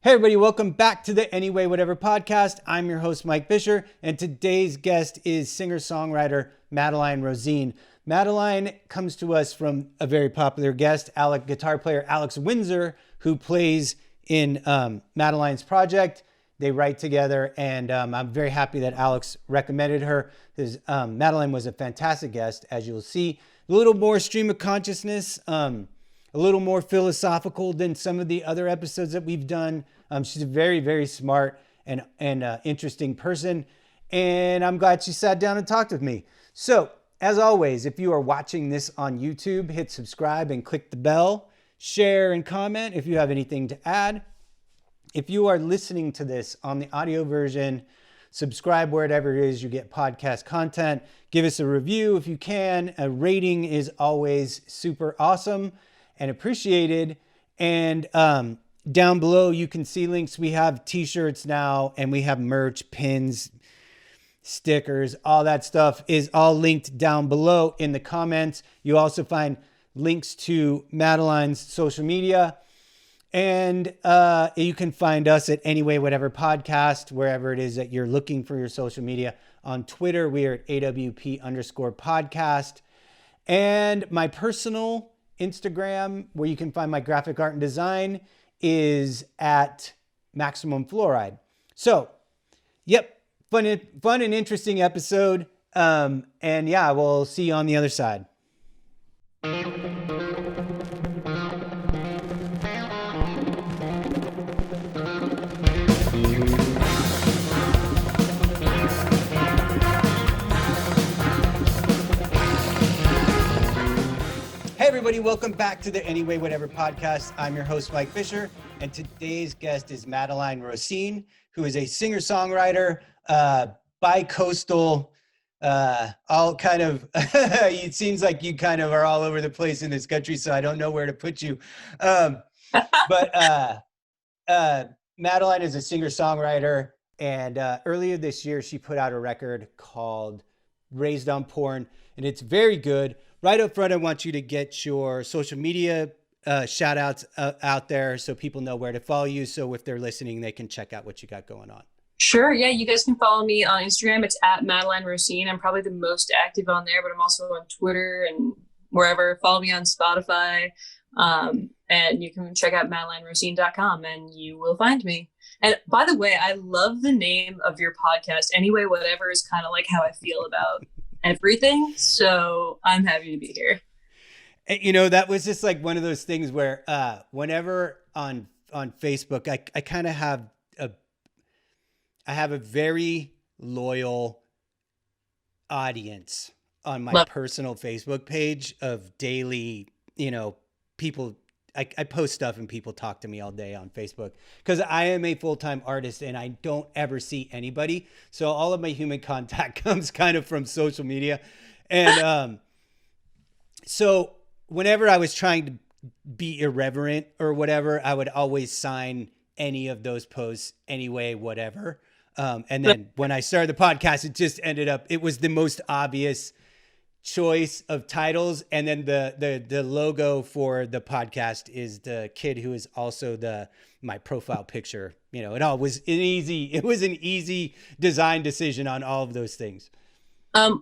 Hey everybody, welcome back to the Anyway Whatever podcast. I'm your host, Mike Fisher, and today's guest is singer-songwriter Madeline Rosene. Madeline comes to us from a very popular guest, guitar player Alex Windsor, who plays in Madeline's project. They write together, and I'm very happy that Alex recommended her because Madeline was a fantastic guest, as you'll see. A little more stream of consciousness, a little more philosophical than some of the other episodes that we've done. She's a very, very smart and interesting person. And I'm glad she sat down and talked with me. So as always, if you are watching this on YouTube, hit subscribe and click the bell, share and comment if you have anything to add. If you are listening to this on the audio version, subscribe wherever it is you get podcast content. Give us a review if you can. A rating is always super awesome and appreciated. And down below, you can see links. We have t-shirts now, and we have merch, pins, stickers, all that stuff is all linked down below in the comments. You also find links to Madeline's social media. And you can find us at Anyway Whatever Podcast, wherever it is that you're looking for your social media. On Twitter, we are at AWP_podcast. And my personal Instagram, where you can find my graphic art and design, is at Maximum Fluoride. So, yep, fun and interesting episode. And yeah, we'll see you on the other side. Everybody, welcome back to the Anyway Whatever podcast. I'm your host, Mike Fisher, and today's guest is Madeline Rosene, who is a singer-songwriter, bi-coastal, all kind of, it seems like you kind of are all over the place in this country, so I don't know where to put you. But Madeline is a singer-songwriter, and earlier this year, she put out a record called Raised on Porn, and it's very good. Right up front, I want you to get your social media shout outs out there so people know where to follow you. So if they're listening, they can check out what you got going on. Sure. Yeah. You guys can follow me on Instagram. It's at Madeline Rosene. I'm probably the most active on there, but I'm also on Twitter and wherever. Follow me on Spotify. And you can check out MadelineRosene.com and you will find me. And by the way, I love the name of your podcast. Anyway, whatever is kind of like how I feel about everything. So I'm happy to be here. You know, that was just like one of those things where whenever on Facebook, I kind of have a very loyal audience on my personal Facebook page of daily, people. I post stuff and people talk to me all day on Facebook because I am a full-time artist and I don't ever see anybody. So all of my human contact comes kind of from social media. And so whenever I was trying to be irreverent or whatever, I would always sign any of those posts anyway, whatever. And then when I started the podcast, it just ended up, it was the most obvious choice of titles, and then the logo for the podcast is the kid who is also my profile picture. It was an easy design decision on all of those things.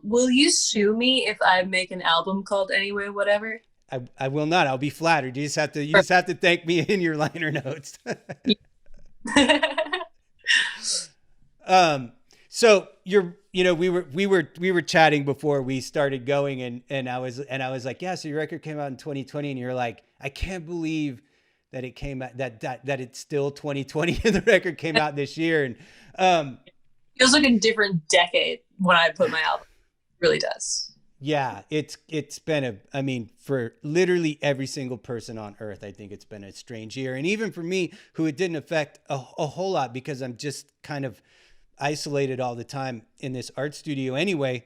Will you sue me if I make an album called Anyway Whatever? I will not. I'll be flattered. You just have to thank me in your liner notes. So we were chatting before we started going, and I was like, yeah, so your record came out in 2020, and you're like, I can't believe that it came out that it's still 2020 and the record came out this year. And feels like a different decade when I put my album. It really does. Yeah, it's been for literally every single person on earth, I think it's been a strange year. And even for me, who it didn't affect a whole lot because I'm just kind of isolated all the time in this art studio anyway.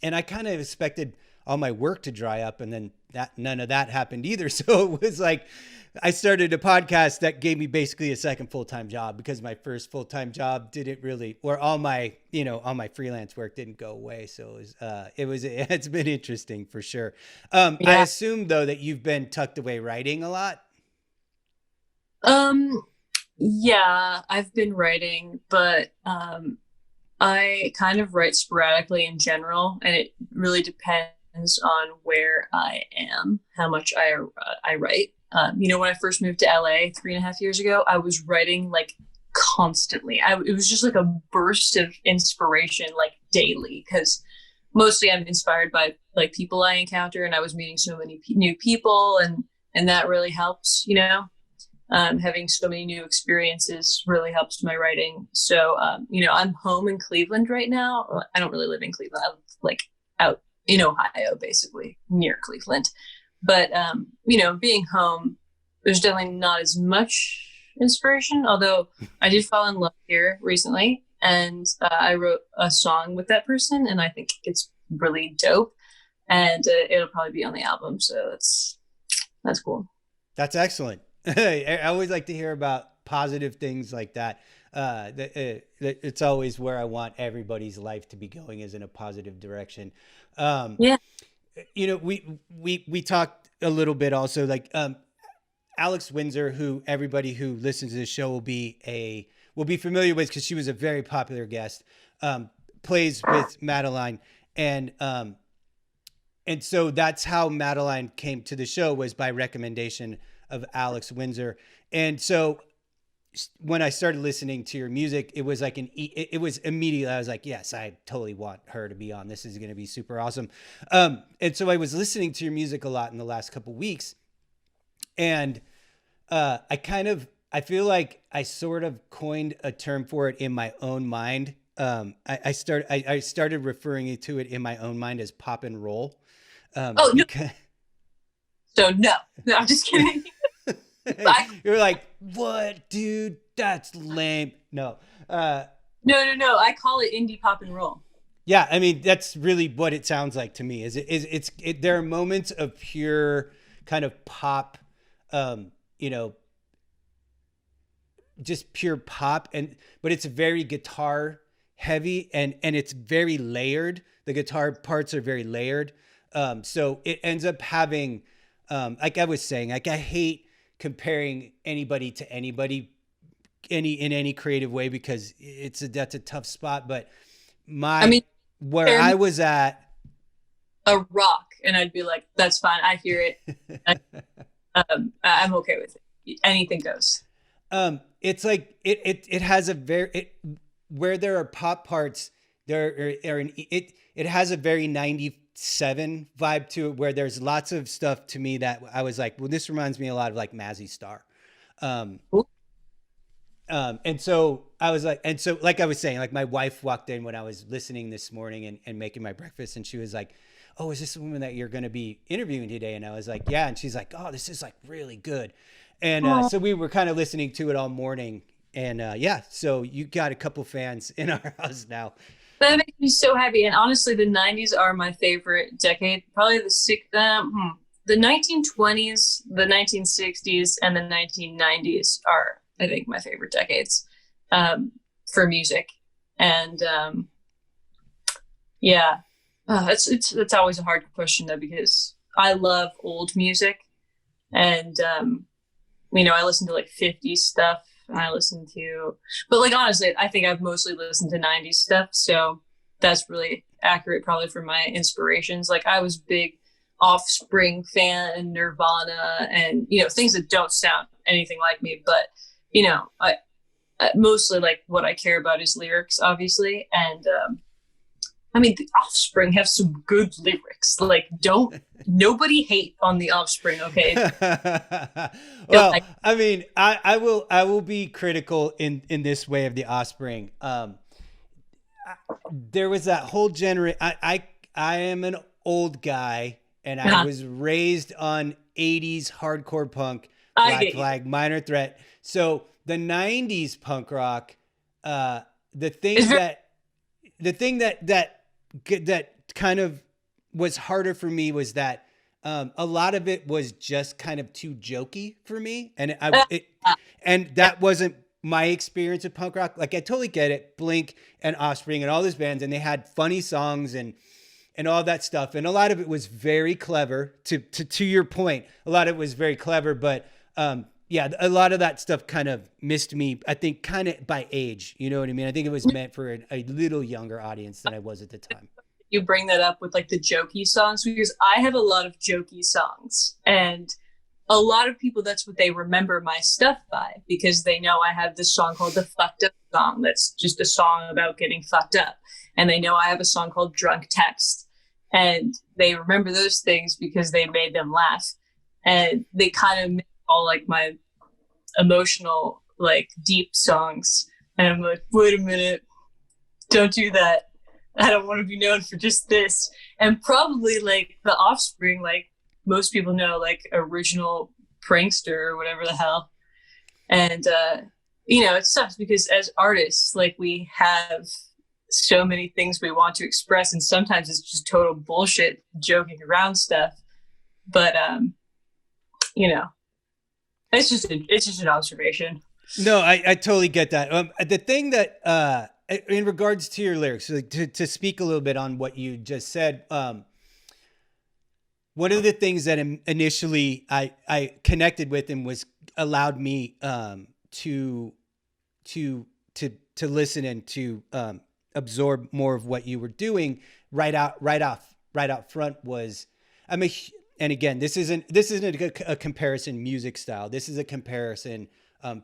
And I kind of expected all my work to dry up, and then none of that happened either. So it was like, I started a podcast that gave me basically a second full-time job because my first full-time job didn't really, or all my freelance work didn't go away. So it's been interesting for sure. Yeah. I assume though that you've been tucked away writing a lot. Yeah, I've been writing, but I kind of write sporadically in general, and it really depends on where I am, how much I write. When I first moved to LA 3.5 years ago, I was writing like constantly. It was just like a burst of inspiration, like daily, because mostly I'm inspired by like people I encounter, and I was meeting so many new people, and that really helps. Having so many new experiences really helps my writing. So, I'm home in Cleveland right now. I don't really live in Cleveland. I live like out in Ohio, basically near Cleveland. But, being home, there's definitely not as much inspiration, although I did fall in love here recently. And I wrote a song with that person, and I think it's really dope. And it'll probably be on the album. So that's cool. That's excellent. I always like to hear about positive things like that. It's always where I want everybody's life to be going, is in a positive direction. Um, Yeah. we talked a little bit also, like, Alex Windsor, who everybody who listens to this show will be familiar with because she was a very popular guest. Plays with Madeline, and so that's how Madeline came to the show, was by recommendation of Alex Windsor. And so when I started listening to your music, it was like it was immediately, I was like, yes, I totally want her to be on. This is going to be super awesome. And so I was listening to your music a lot in the last couple weeks, and I feel like I sort of coined a term for it in my own mind. I started referring to it in my own mind as pop and roll. Oh, no. Because So, no, I'm just kidding. you're like, what, dude? That's lame. No. No. I call it indie pop and roll. Yeah, I mean, that's really what it sounds like to me. There are moments of pure kind of pop, you know, just pure pop, but it's very guitar heavy, and it's very layered. The guitar parts are very layered. So it ends up having, like I was saying, like, I hate comparing anybody to anybody in any creative way, because that's a tough spot. But I mean, where I was at, a rock, and I'd be like, that's fine. I hear it. I'm okay with it. Anything goes. It's like it has a where there are pop parts, it has a very 97 vibe to it, where there's lots of stuff to me that I was like, well, this reminds me a lot of like Mazzy Star. And so I was like, like I was saying, like, my wife walked in when I was listening this morning and making my breakfast, and she was like, oh, is this the woman that you're going to be interviewing today? And I was like, yeah. And she's like, oh, this is like really good. And so we were kind of listening to it all morning. And yeah, so you got a couple fans in our house now. That makes me so happy. And honestly, the 90s are my favorite decade. Probably the 1920s, the 1960s, and the 1990s are, I think, my favorite decades for music. And yeah, it's always a hard question though, because I love old music, and I listen to like 50s stuff. But like, honestly, I think I've mostly listened to 90s stuff. So that's really accurate probably for my inspirations. Like, I was big Offspring fan and Nirvana, and, things that don't sound anything like me, but, I mostly, like, what I care about is lyrics, obviously. And, the Offspring have some good lyrics. Like, nobody hate on the Offspring, okay? Well, I will be critical in this way of the Offspring. There was that whole generation. I am an old guy, and I was raised on 80s hardcore punk, Black Flag, Minor Threat. So the 90s punk rock, the thing that kind of was harder for me was that a lot of it was just kind of too jokey for me, and that wasn't my experience of punk rock. Like, I totally get it, Blink and Offspring and all those bands, and they had funny songs and all that stuff, and a lot of it was very clever. To your point, a lot of it was very clever, but yeah, a lot of that stuff kind of missed me, I think, kind of by age. You know what I mean? I think it was meant for a little younger audience than I was at the time. You bring that up with like the jokey songs, because I have a lot of jokey songs, and a lot of people, that's what they remember my stuff by, because they know I have this song called the Fucked Up Song. That's just a song about getting fucked up. And they know I have a song called Drunk Text. And they remember those things because they made them laugh. And they kind of make all like my emotional, like deep songs. And I'm like, wait a minute, don't do that. I don't want to be known for just this. And probably like The Offspring, like most people know, like original prankster or whatever the hell. And, it sucks because as artists, like we have so many things we want to express, and sometimes it's just total bullshit, joking around stuff. But, it's just an observation. No, I totally get that. The thing that, in regards to your lyrics, like to speak a little bit on what you just said, one of the things that initially I connected with and was allowed me to listen and to absorb more of what you were doing right out front was, and again, this isn't a comparison music style. This is a comparison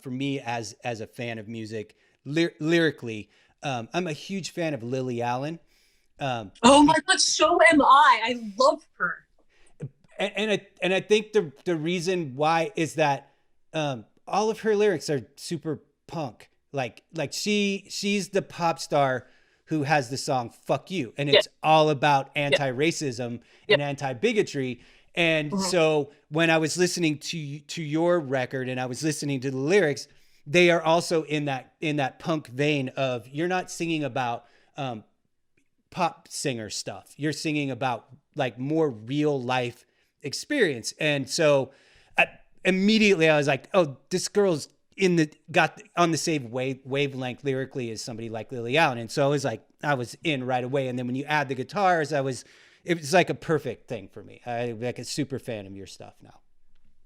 for me as a fan of music lyrically. I'm a huge fan of Lily Allen. Oh my God, so am I. I love her. And I think the reason why is that all of her lyrics are super punk. Like she's the pop star who has the song "Fuck You," and it's all about anti-racism and anti-bigotry. And so when I was listening to your record and I was listening to the lyrics, they are also in that punk vein of, you're not singing about pop singer stuff. You're singing about like more real life experience. And so immediately I was like, oh, this girl's got on the same wavelength lyrically as somebody like Lily Allen. And so I was in right away. And then when you add the guitars, it was like a perfect thing for me. I'm like a super fan of your stuff now.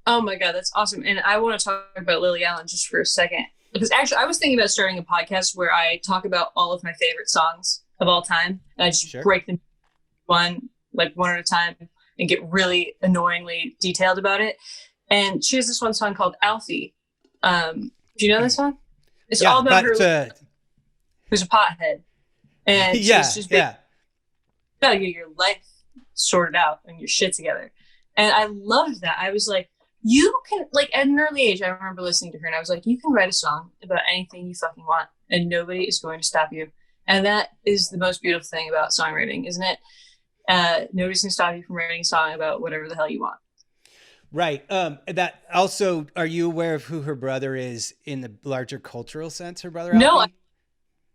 Oh my God, that's awesome. And I want to talk about Lily Allen just for a second, because actually I was thinking about starting a podcast where I talk about all of my favorite songs of all time. And I just break them one at a time and get really annoyingly detailed about it. And she has this one song called Alfie. Do you know this song? It's all about her who's a pothead. And she's just gotta get your life sorted out and your shit together. And I loved that. I was like, you can, like, at an early age, I remember listening to her and I was like, you can write a song about anything you fucking want and nobody is going to stop you. And that is the most beautiful thing about songwriting, isn't it? Nobody's going to stop you from writing a song about whatever the hell you want. Right. That also, are you aware of who her brother is in the larger cultural sense? Her brother? No, Alfie?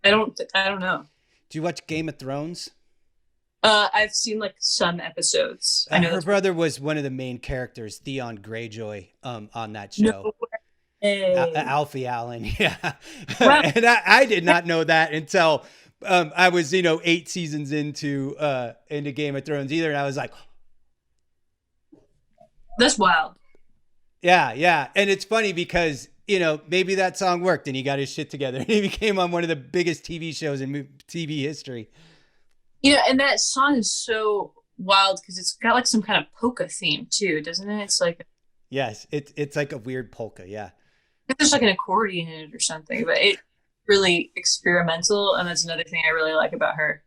I don't know. Do you watch Game of Thrones? I've seen like some episodes. I know her brother was one of the main characters, Theon Greyjoy, on that show. No Alfie Allen, yeah. Wow. And I did not know that until I was 8 seasons into Game of Thrones either, and I was like, that's wild. Yeah, and it's funny because maybe that song worked and he got his shit together and he became on one of the biggest TV shows in TV history. And that song is so wild because it's got like some kind of polka theme too, doesn't it? It's like, yes, it's like a weird polka. Yeah, there's like an accordion in it or something, but it's really experimental, and that's another thing I really like about her.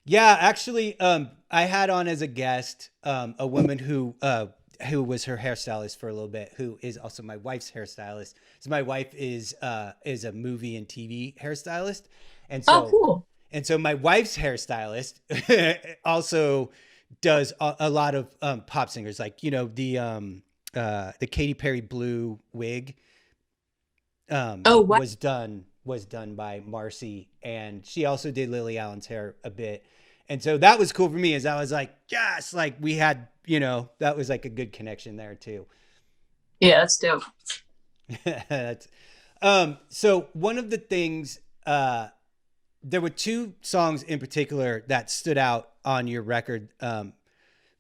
Yeah, actually, I had on as a guest a woman who was her hairstylist for a little bit, who is also my wife's hairstylist. So my wife is a movie and TV hairstylist, and so cool. And so my wife's hairstylist also does a lot of pop singers, like the Katy Perry blue wig was done by Marcy, and she also did Lily Allen's hair a bit. And so that was cool for me, as I was like, yes, like we had, that was like a good connection there too. Yeah, that's dope. So one of the things, there were 2 songs in particular that stood out on your record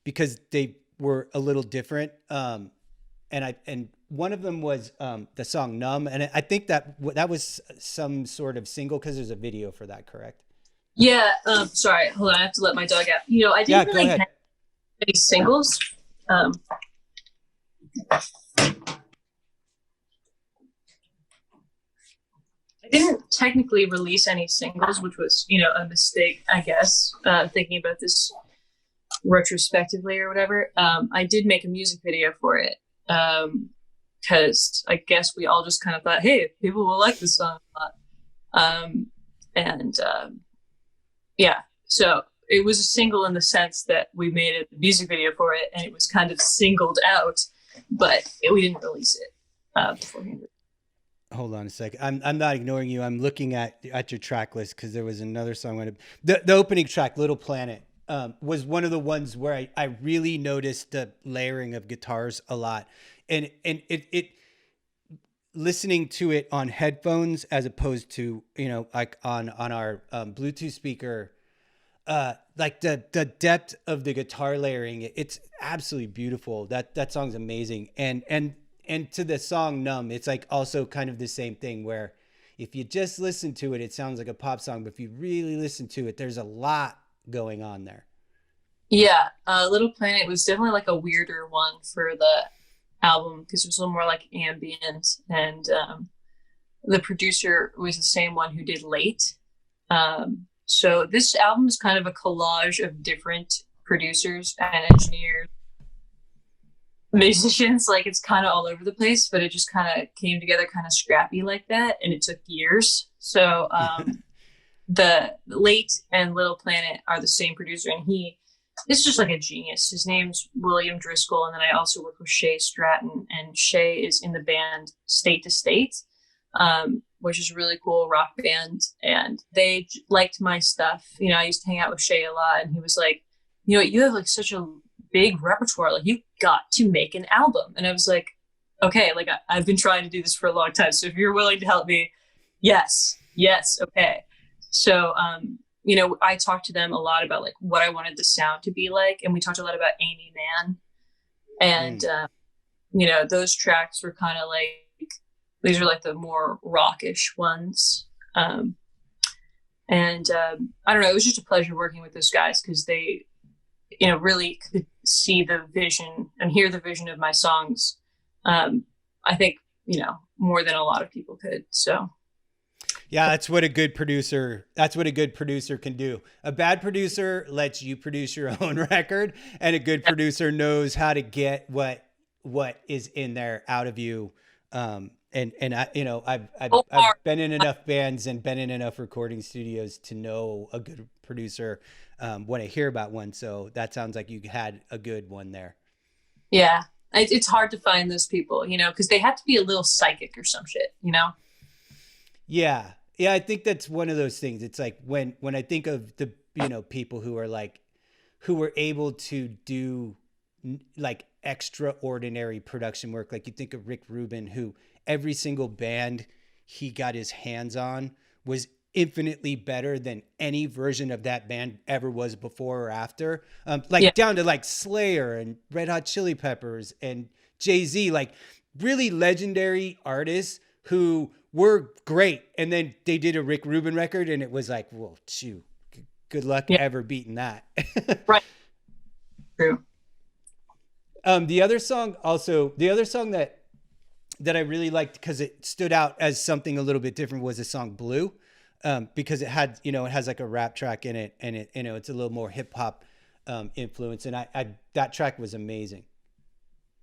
because they were a little different. And one of them was the song "Numb," and I think that was some sort of single because there's a video for that, correct? Yeah. Sorry, hold on. I have to let my dog out. I Yeah, didn't go really ahead. have any singles. Um, I didn't technically release any singles, which was, a mistake, I guess, thinking about this retrospectively or whatever. I did make a music video for it because I guess we all just kind of thought, hey, people will like this song a lot. And yeah, so it was a single in the sense that we made a music video for it and it was kind of singled out, but we didn't release it beforehand. Hold on a second. I'm not ignoring you. I'm looking at your track list because there was another song. The opening track, "Little Planet," was one of the ones where I really noticed the layering of guitars a lot, and it listening to it on headphones as opposed to like on our Bluetooth speaker. Like the depth of the guitar layering, it's absolutely beautiful. That song's amazing. And to the song "Numb," it's like also kind of the same thing where if you just listen to it, it sounds like a pop song, but if you really listen to it, there's a lot going on there. Yeah, Little Planet was definitely like a weirder one for the album because it was a little more like ambient, and the producer was the same one who did Late. So this album is kind of a collage of different producers and engineers, musicians. Like it's kind of all over the place, but it just kind of came together kind of scrappy like that, and it took years. So the Late and Little Planet are the same producer, and he is just like a genius. His name's William Driscoll, and then I also work with Shay Stratton, and Shay is in the band State to State, which is a really cool rock band, and they liked my stuff. I used to hang out with Shay a lot, and he was like, you have like such a big repertoire, like you got to make an album. And I was like, okay, like I've been trying to do this for a long time, so if you're willing to help me, yes, okay. So I talked to them a lot about like what I wanted the sound to be like, and we talked a lot about Amy Mann, and those tracks were kind of like, these are like the more rockish ones. I don't know, it was just a pleasure working with those guys because they really could see the vision and hear the vision of my songs. I think more than a lot of people could. So yeah, that's what a good producer can do. A bad producer lets you produce your own record, and a good producer knows how to get what is in there out of you. And I've been in enough bands and been in enough recording studios to know a good producer when I hear about one. So that sounds like you had a good one there. Yeah, it's hard to find those people, because they have to be a little psychic or some shit, Yeah. Yeah. I think that's one of those things. It's like when I think of the, people who were able to do like extraordinary production work. Like you think of Rick Rubin, who every single band he got his hands on was infinitely better than any version of that band ever was before or after. Down to like Slayer and Red Hot Chili Peppers and Jay-Z, like really legendary artists who were great. And then they did a Rick Rubin record and it was like, well, shoot, good luck ever beating that. Right. True. The other song that I really liked because it stood out as something a little bit different was the song "Blue," because it had, it has like a rap track in it, and it, it's a little more hip hop influence, and I that track was amazing.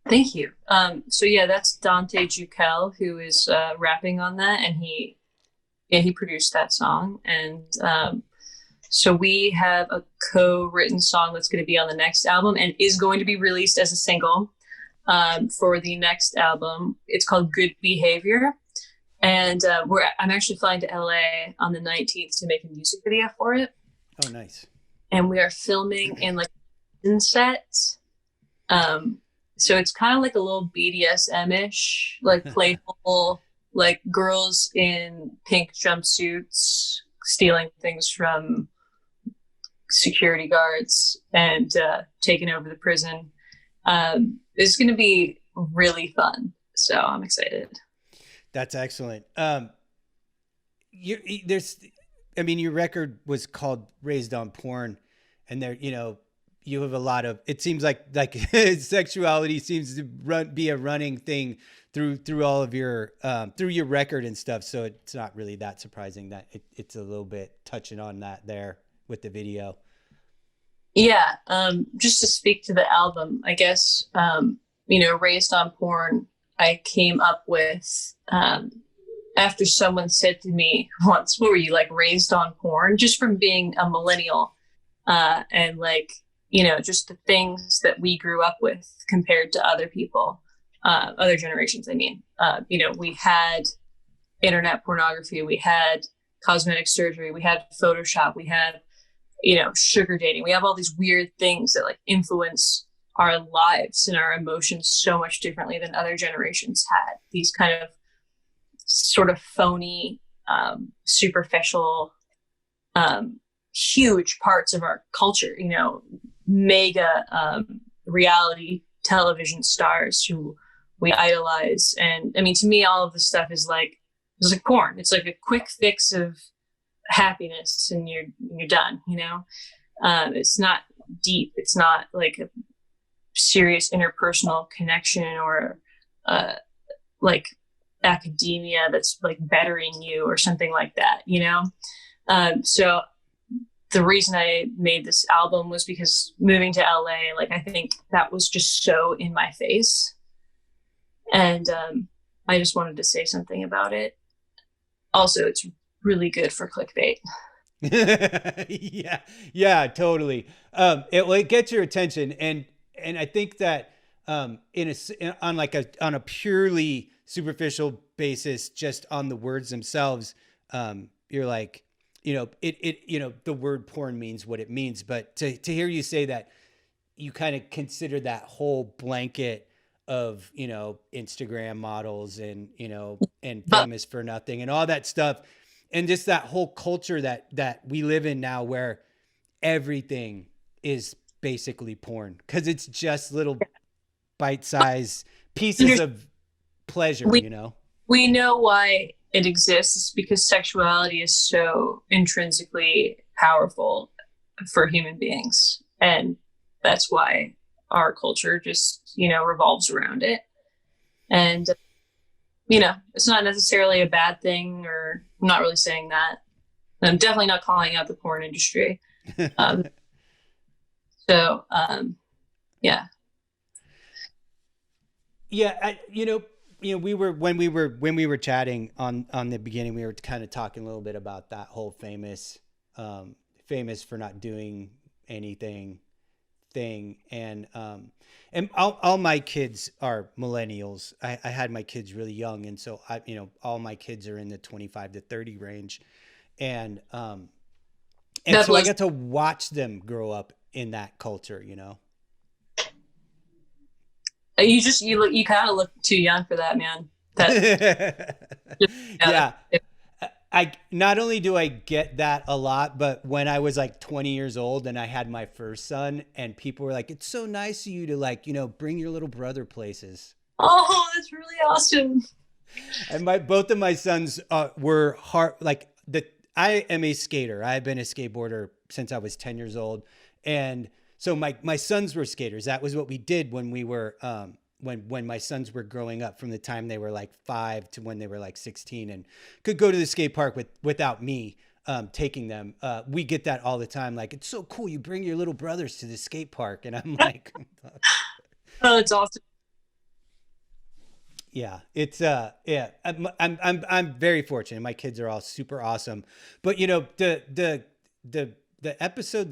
Thank you. So yeah, that's Dante Jukel who is rapping on that, and he produced that song, and so we have a co-written song that's going to be on the next album and is going to be released as a single for the next album. It's called Good Behavior. And I'm actually flying to LA on the 19th to make a music video for it. Oh, nice. And we are filming in like a set. So it's kind of like a little BDSM-ish, like playful, like girls in pink jumpsuits stealing things from security guards and taking over the prison. It's going to be really fun. So I'm excited. That's excellent. There's, I mean, your record was called Raised on Porn, and there, you have a lot of, it seems like sexuality seems to be a running thing through all of your, through your record and stuff. So it's not really that surprising that it's a little bit touching on that there with the video. Yeah. Just to speak to the album, I guess, Raised on Porn, I came up with, after someone said to me once, "What were you, like, raised on porn?" Just from being a millennial, and like, just the things that we grew up with compared to other people, other generations. I mean, we had internet pornography, we had cosmetic surgery, we had Photoshop, we had, sugar dating. We have all these weird things that like influence our lives and our emotions so much differently than other generations had. These kind of sort of phony, superficial, huge parts of our culture, mega reality television stars who we idolize. And I mean, to me, all of this stuff is like, it's like porn. It's like a quick fix of happiness and you're done, it's not deep. It's not like a serious interpersonal connection or like academia that's like bettering you or something like that, so the reason I made this album was because moving to LA, like, I think that was just so in my face, and I just wanted to say something about it. Also, it's really good for clickbait. Yeah, totally. It gets your attention, and I think that on a purely superficial basis, just on the words themselves, you're like, the word porn means what it means, but to hear you say that you kind of consider that whole blanket of, Instagram models and, and famous for nothing and all that stuff. And just that whole culture that we live in now, where everything is basically porn, because it's just little bite-sized pieces of pleasure, We know why it exists, because sexuality is so intrinsically powerful for human beings. And that's why our culture just, revolves around it. And, it's not necessarily a bad thing, or I'm not really saying that. I'm definitely not calling out the porn industry. Yeah. Yeah. We were, when we were chatting on the beginning, we were kind of talking a little bit about that whole famous for not doing anything thing. And all my kids are millennials. I had my kids really young. And so all my kids are in the 25 to 30 range. And so I got to watch them grow up in that culture, You kind of look too young for that, man. Yeah. I not only do I get that a lot, but when I was like 20 years old and I had my first son, and people were like, "It's so nice of you to, like, bring your little brother places." Oh, that's really awesome. And both of my sons were hard. I am a skater. I've been a skateboarder since I was 10 years old, and so my sons were skaters. That was what we did when we were when my sons were growing up, from the time they were like 5 to when they were like 16, and could go to the skate park without me taking them. We get that all the time. Like, "It's so cool, you bring your little brothers to the skate park," and I'm like, "Oh, it's awesome." Yeah, it's I'm very fortunate. My kids are all super awesome, but the episode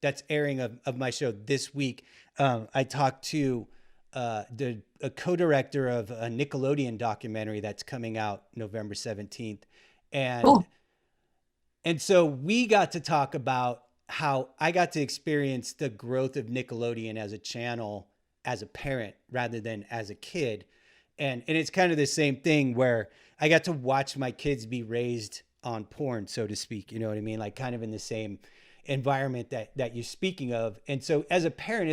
that's airing of my show this week, I talked to a co-director of a Nickelodeon documentary that's coming out November 17th. And, cool. And so we got to talk about how I got to experience the growth of Nickelodeon as a channel, as a parent, rather than as a kid. And it's kind of the same thing, where I got to watch my kids be raised on porn, so to speak. You know what I mean? Like, kind of in the same environment that you're speaking of. And so as a parent,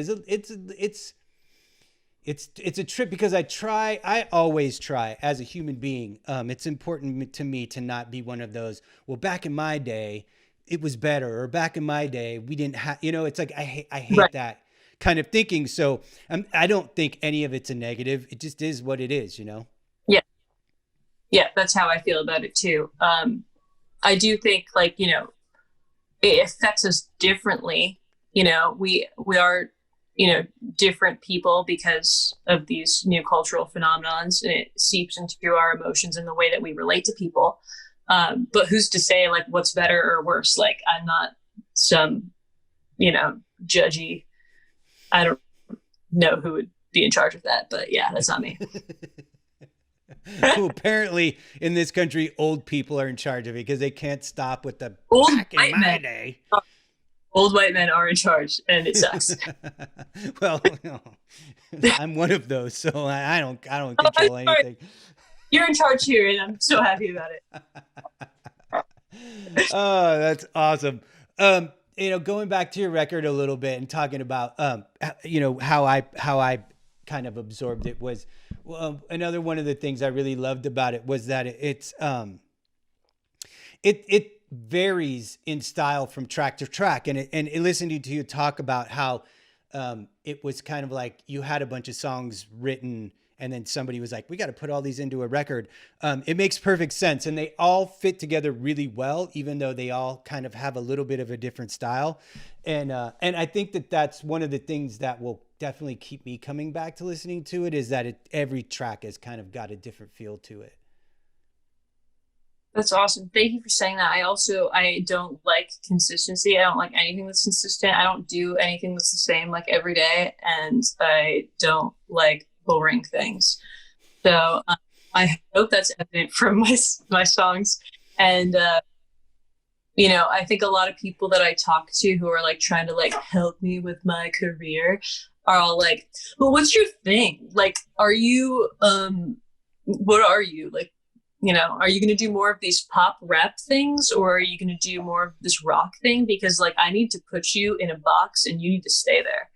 it's a trip because I always try as a human being. It's important to me to not be one of those, well, back in my day it was better, or back in my day we didn't have, it's like I hate Right. that kind of thinking. So I don't think any of it's a negative. It just is what it is. Yeah. Yeah. That's how I feel about it too. I do think, like, it affects us differently. We are, different people because of these new cultural phenomenons, and it seeps into our emotions and the way that we relate to people. But who's to say, like, what's better or worse? Like, I'm not some, judgy. I don't know who would be in charge of that, but yeah, that's not me. Well, apparently in this country, old people are in charge of it because they can't stop with the Old back in white my men. day. Old white men are in charge, and it sucks. Well, I'm one of those, so I don't Oh, I'm control sorry. anything. You're in charge here, and I'm so happy about it. Oh, that's awesome. Going back to your record a little bit and talking about, how I kind of absorbed it was, well, another one of the things I really loved about it was that it varies in style from track to track, and listening to you talk about how it was kind of like you had a bunch of songs written and then somebody was like, we got to put all these into a record. It makes perfect sense. And they all fit together really well, even though they all kind of have a little bit of a different style. And I think that that's one of the things that will definitely keep me coming back to listening to it, is that every track has kind of got a different feel to it. That's awesome. Thank you for saying that. I don't like consistency. I don't like anything that's consistent. I don't do anything that's the same like every day, and I don't like boring things. So I hope that's evident from my songs. And I think a lot of people that I talk to who are like trying to like help me with my career are all like, "Well, what's your thing? Like, are you what are you like?" Are you going to do more of these pop rap things, or are you going to do more of this rock thing? Because like, I need to put you in a box and you need to stay there.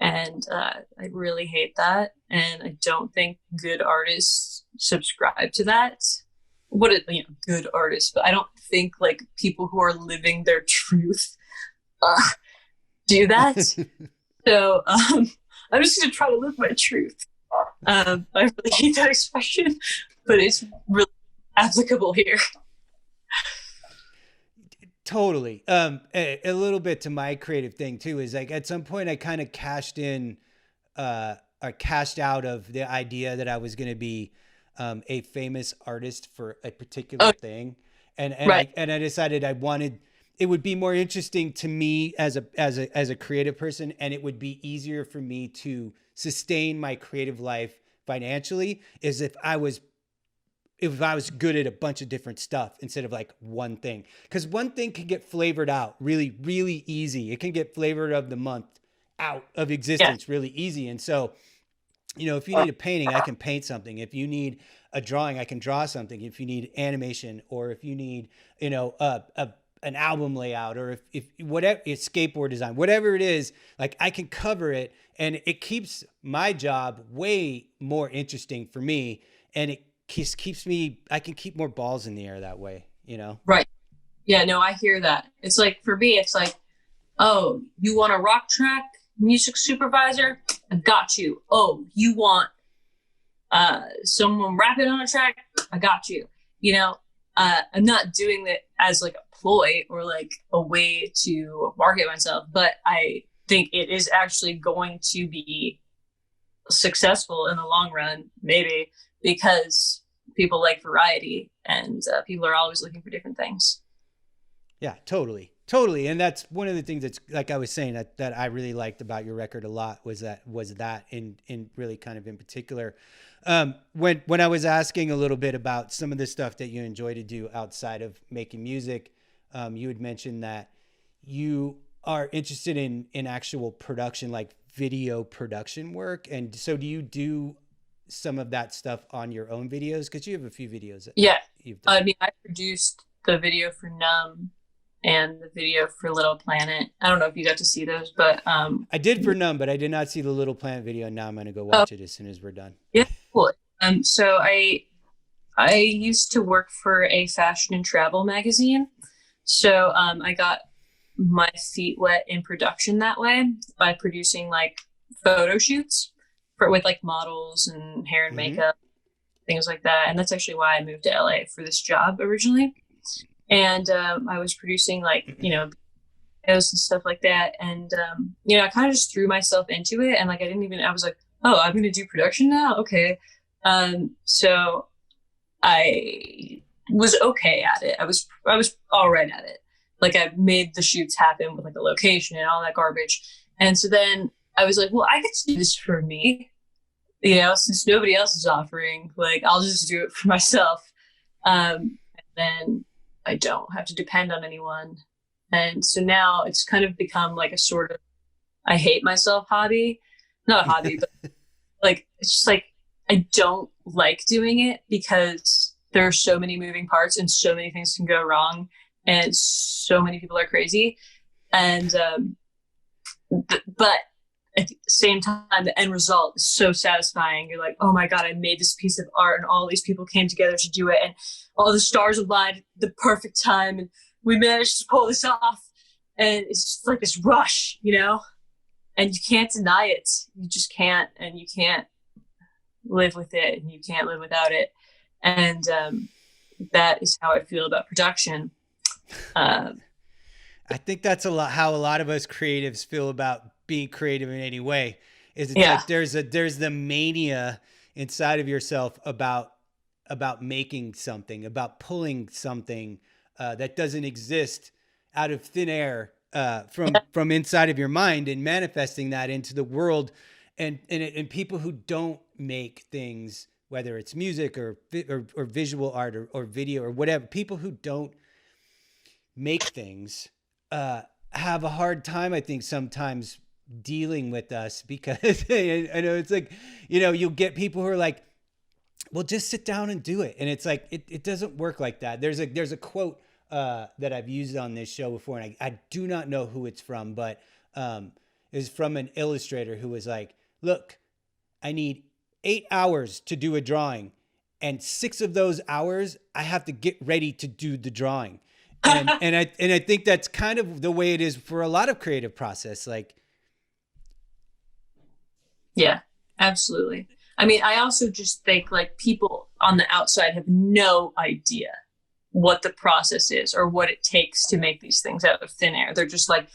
And I really hate that. And I don't think good artists subscribe to that. Good artists, but I don't think like people who are living their truth uh, do that. So I'm just going to try to live my truth. I really hate that expression, but it's really applicable here. Totally. A little bit to my creative thing too is like at some point I kind of cashed out of the idea that I was going to be a famous artist for a particular thing, and Right. I decided it would be more interesting to me as a creative person, and it would be easier for me to sustain my creative life financially, is if I was good at a bunch of different stuff instead of like one thing. Because one thing can get flavored out really, really easy. It can get flavored of the month out of Yeah. existence really easy. And so, if you need a painting, I can paint something. If you need a drawing, I can draw something. If you need animation, or if you need, an album layout, or if whatever, it's skateboard design, whatever it is, like I can cover it, and it keeps my job way more interesting for me. And it keeps me, I can keep more balls in the air that way. Right. Yeah, no, I hear that. It's like, for me, it's like, oh, you want a rock track music supervisor? I got you. Oh, you want someone rapping on a track? I got you. I'm not doing that as like a ploy or like a way to market myself, but I think it is actually going to be successful in the long run, maybe, because people like variety, and people are always looking for different things. Yeah, totally. Totally. And that's one of the things that's, like I was saying, that I really liked about your record a lot was that in really kind of in particular. When I was asking a little bit about some of the stuff that you enjoy to do outside of making music, you had mentioned that you are interested in actual production, like video production work. And so do you do some of that stuff on your own videos? Because you have a few videos that Yeah. you've done. I mean, I produced the video for Numb and the video for Little Planet. I don't know if you got to see those, but I did for Numb, but I did not see the Little Planet video. And now I'm going to go oh, watch it as soon as we're done. yeah, cool. So I used to work for a fashion and travel magazine. So I got my feet wet in production that way by producing like photo shoots with like models and hair and makeup, things like that. And that's actually why I moved to LA for this job originally. And I was producing like, videos and stuff like that. And, I kind of just threw myself into it. And like, I was like, oh, I'm going to do production now. Okay. So I was okay at it. I was all right at it. Like I made the shoots happen with like the location and all that garbage. And so then I was like, well, I could do this for me, since nobody else is offering, like, I'll just do it for myself. And then I don't have to depend on anyone. And so now it's kind of become like a sort of, I hate myself hobby, not a hobby, but like, it's just like, I don't like doing it because there are so many moving parts and so many things can go wrong and so many people are crazy. And, but at the same time, the end result is so satisfying. You're like, oh my God, I made this piece of art and all these people came together to do it. And all the stars aligned at the perfect time. And we managed to pull this off. And it's just like this rush, and you can't deny it. You just can't, and you can't live with it and you can't live without it. And that is how I feel about production. I think that's how a lot of us creatives feel about being creative in any way. It's like there's the mania inside of yourself about making something, about pulling something that doesn't exist out of thin air from inside of your mind and manifesting that into the world. And people who don't make things, whether it's music or visual art or video or whatever, people who don't make things have a hard time, I think, sometimes dealing with us because I know it's like, you'll get people who are like, well, just sit down and do it. And it's like, it doesn't work like that. There's a quote that I've used on this show before, and I do not know who it's from, but it's from an illustrator who was like, look, I need 8 hours to do a drawing, and 6 of those hours I have to get ready to do the drawing. And I think that's kind of the way it is for a lot of creative process. Like, yeah, absolutely. I mean, I also just think like people on the outside have no idea what the process is or what it takes to make these things out of thin air. They're just like,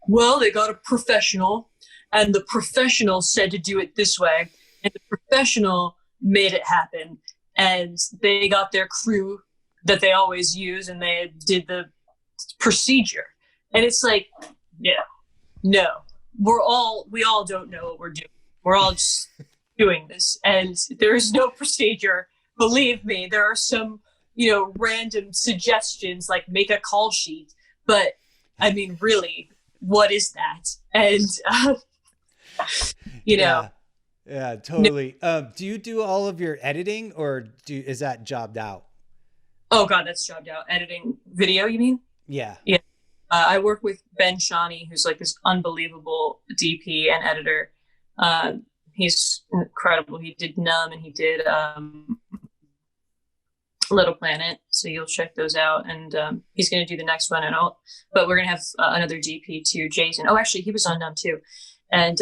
well, they got a professional and the professional said to do it this way and the professional made it happen and they got their crew that they always use and they did the procedure. And it's like, no, we all don't know what we're doing. We're all just doing this and there is no procedure. Believe me, there are some, random suggestions like make a call sheet, but I mean, really, what is that? And, Yeah, totally. Do you do all of your editing or is that jobbed out? Oh God, that's jobbed out. Editing video, you mean? Yeah. Yeah. I work with Ben Shawnee, who's like this unbelievable DP and editor. He's incredible. He did Numb and he did Little Planet. So you'll check those out. And he's going to do the next one. But we're going to have another DP too, Jason. Oh, actually, he was on Numb too. And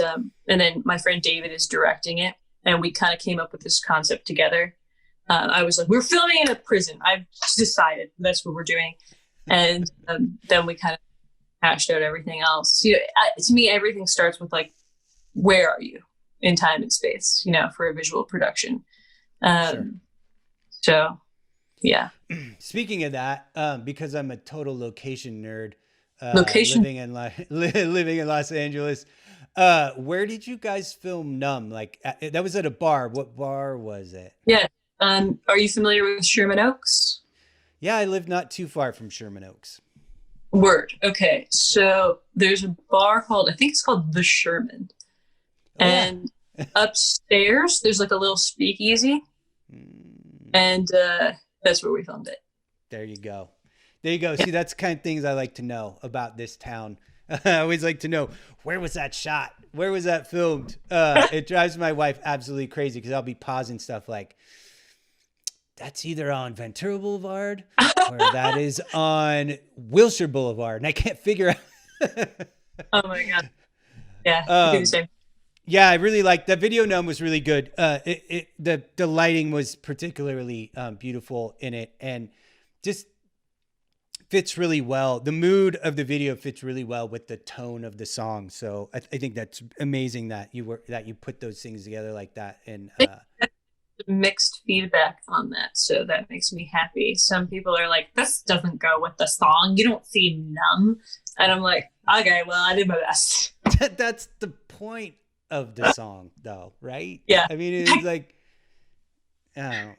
then my friend David is directing it. And we kind of came up with this concept together. I was like, we're filming in a prison. I've decided that's what we're doing. And then we kind of hashed out everything else. So, to me, everything starts with like, where are you in time and space, for a visual production. Sure. So, yeah. Speaking of that, because I'm a total location nerd, living in Los Angeles, where did you guys film Numb? Like that was at a bar. What bar was it? Yeah. Are you familiar with Sherman Oaks? Yeah, I live not too far from Sherman Oaks. Word. Okay. So there's a bar I think it's called The Sherman. Oh, and upstairs, there's like a little speakeasy. And that's where we filmed it. There you go. There you go. See, that's the kind of things I like to know about this town. I always like to know, where was that shot? Where was that filmed? It drives my wife absolutely crazy because I'll be pausing stuff like, that's either on Ventura Boulevard or that is on Wilshire Boulevard. And I can't figure out. Oh my God. Yeah. I do the same. Yeah, I really liked that video. Numb was really good. The lighting was particularly beautiful in it, and just fits really well. The mood of the video fits really well with the tone of the song. So I think that's amazing that you put those things together like that. And Mixed feedback on that, so that makes me happy. Some people are like, this doesn't go with the song, you don't seem numb, and I'm like, okay, well, I did my best. That's the point of the song, though, right? Yeah. I mean, it's like, I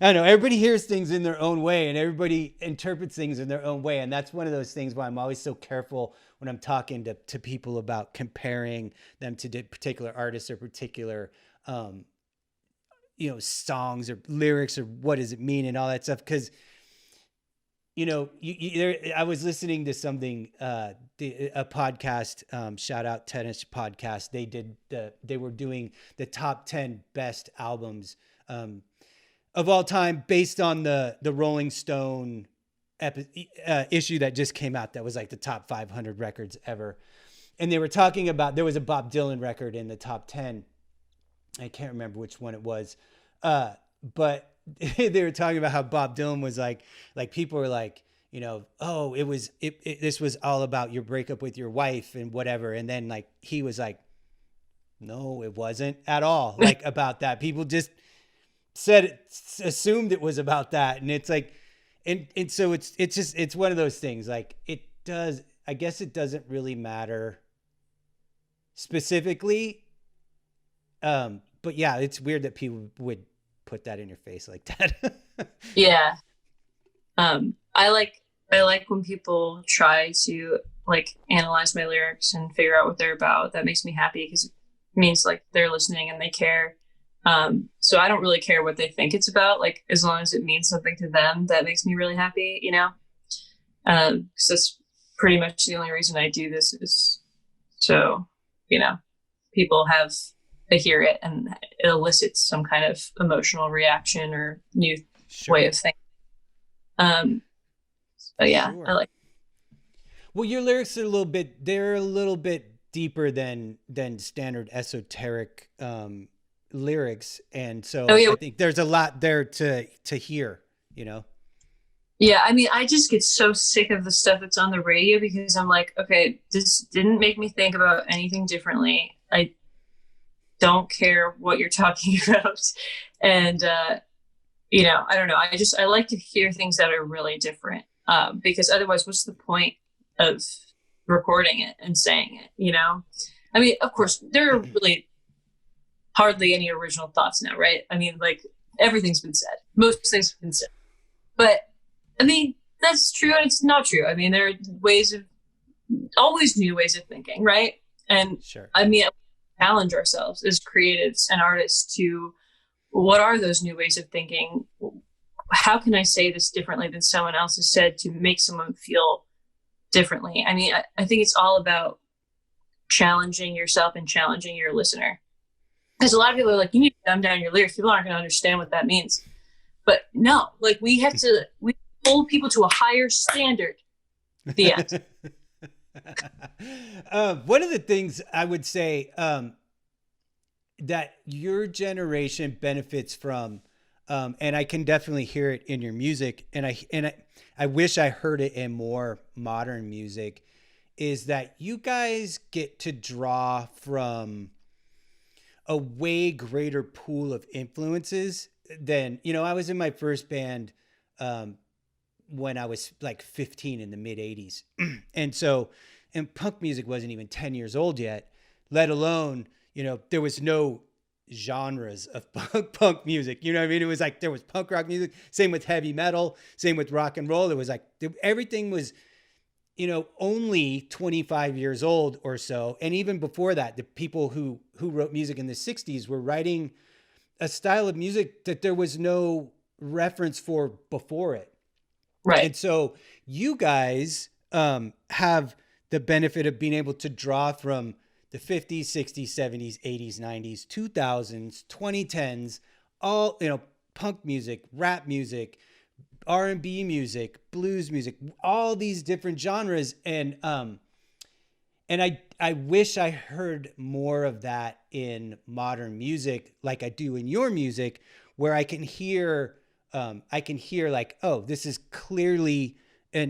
don't know. Everybody hears things in their own way, and everybody interprets things in their own way, and that's one of those things why I'm always so careful when I'm talking to people about comparing them to particular artists or particular songs or lyrics or what does it mean and all that stuff. Because, I was listening to something, a podcast, shout out Tennis Podcast. They were doing the top 10 best albums of all time based on the Rolling Stone issue that just came out. That was like the top 500 records ever. And they were talking about, there was a Bob Dylan record in the top 10. I can't remember which one it was. But they were talking about how Bob Dylan was like people were like, oh, this was all about your breakup with your wife and whatever. And then like, he was like, no, it wasn't at all like about that. People just assumed it was about that. And it's like, and so it's one of those things. Like I guess it doesn't really matter specifically. But yeah, it's weird that people would put that in your face like that. Yeah. I like when people try to like analyze my lyrics and figure out what they're about. That makes me happy because it means like they're listening and they care. So I don't really care what they think it's about. Like as long as it means something to them, that makes me really happy, because that's pretty much the only reason I do this is so, people they hear it and it elicits some kind of emotional reaction or new way of thinking. But yeah, sure. I like. Well, your lyrics are they're a little bit deeper than standard esoteric lyrics, and so I think there's a lot there to hear. Yeah, I mean, I just get so sick of the stuff that's on the radio because I'm like, okay, this didn't make me think about anything differently. I don't care what you're talking about, and I don't know. I like to hear things that are really different. Because otherwise, what's the point of recording it and saying it, I mean, of course, there are really hardly any original thoughts now, right? I mean, like, everything's been said. Most things have been said. But, I mean, that's true and it's not true. I mean, there are always new ways of thinking, right? And, sure. I mean, we challenge ourselves as creatives and artists to what are those new ways of thinking? How can I say this differently than someone else has said to make someone feel differently? I mean, I think it's all about challenging yourself and challenging your listener. Because a lot of people are like, you need to dumb down your lyrics. People aren't going to understand what that means. But no, like we hold people to a higher standard. The end. One of the things I would say that your generation benefits from, and I can definitely hear it in your music, and I wish I heard it in more modern music, is that you guys get to draw from a way greater pool of influences than, I was in my first band when I was like 15 in the mid 80s. And punk music wasn't even 10 years old yet, let alone, there was no genres of punk music. You know what I mean? It was like there was punk rock music, same with heavy metal, same with rock and roll. It was like everything was, only 25 years old or so. And even before that, the people who wrote music in the 60s were writing a style of music that there was no reference for before it. Right. And so you guys have the benefit of being able to draw from the 50s, 60s, 70s, 80s, 90s, 2000s, 2010s, all, punk music, rap music, R&B music, blues music, all these different genres. And I wish I heard more of that in modern music, like I do in your music, where I can hear like, oh, this is clearly a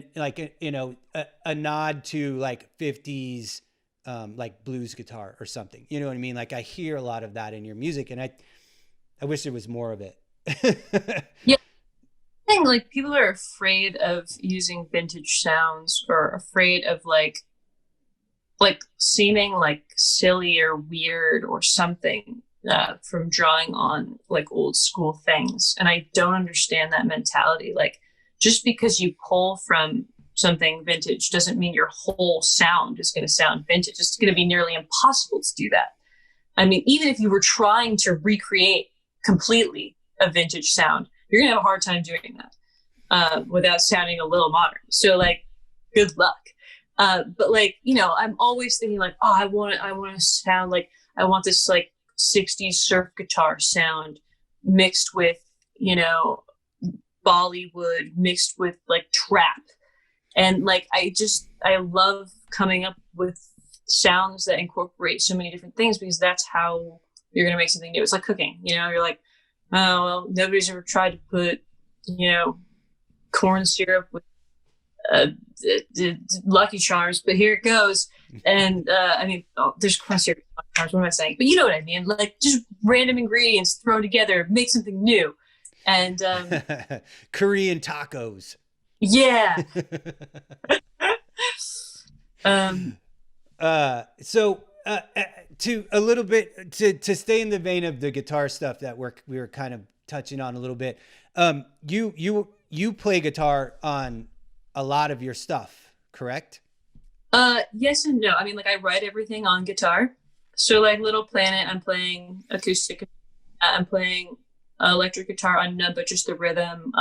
nod to like 50s, like blues guitar or something. You know what I mean? Like I hear a lot of that in your music, and I wish there was more of it. Yeah. I think like people are afraid of using vintage sounds or afraid of like seeming like silly or weird or something from drawing on like old school things. And I don't understand that mentality. Like just because you pull from something vintage doesn't mean your whole sound is going to sound vintage. It's going to be nearly impossible to do that. I mean, even if you were trying to recreate completely a vintage sound, you're going to have a hard time doing that without sounding a little modern. So like, good luck. But like, I'm always thinking like, oh, I want to sound like, I want this like 60s surf guitar sound mixed with, Bollywood mixed with like trap. And like, I love coming up with sounds that incorporate so many different things because that's how you're going to make something new. It's like cooking, you're like, oh, well, nobody's ever tried to put, corn syrup with Lucky Charms, but here it goes. And I mean, there's corn syrup Lucky Charms. What am I saying? But you know what I mean? Like just random ingredients thrown together, make something new. And Korean tacos. Yeah. So to a little bit to stay in the vein of the guitar stuff that we were kind of touching on a little bit. You play guitar on a lot of your stuff, correct? Yes and no. I mean, like I write everything on guitar. So like Little Planet, I'm playing acoustic. I'm playing electric guitar on none, but just the rhythm.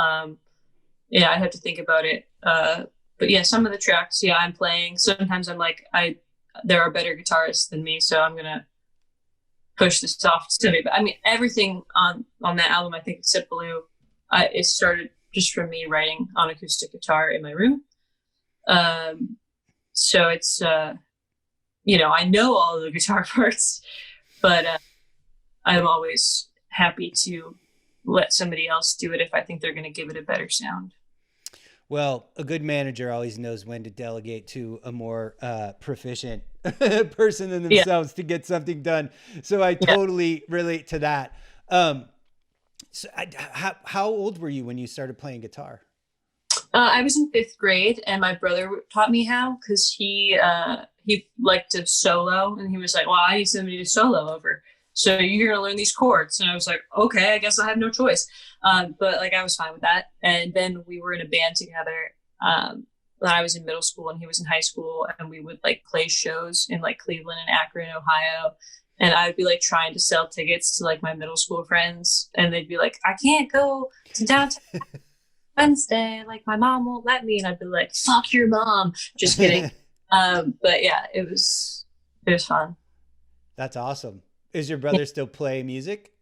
Yeah, I have to think about it. But yeah, some of the tracks, yeah, I'm playing. Sometimes I'm like, there are better guitarists than me, so I'm gonna push this off to me. But I mean, everything on that album, I think, except Blue, it started just from me writing on acoustic guitar in my room. So it's, I know all the guitar parts, but I'm always happy to let somebody else do it if I think they're going to give it a better sound. Well, a good manager always knows when to delegate to a more proficient person than themselves to get something done. So I totally relate to that. So how old were you when you started playing guitar? I was in 5th grade, and my brother taught me how because he liked to solo, and he was like, "Well, I need somebody to solo over, so you're gonna learn these chords." And I was like, "Okay, I guess I have no choice." But like I was fine with that. And then we were in a band together. When I was in middle school and he was in high school, and we would like play shows in like Cleveland and Akron, Ohio. And I would be like trying to sell tickets to like my middle school friends, and they'd be like, "I can't go to downtown Wednesday, like my mom won't let me." And I'd be like, "Fuck your mom." Just kidding. But yeah, it was fun. That's awesome. Is your brother still play music?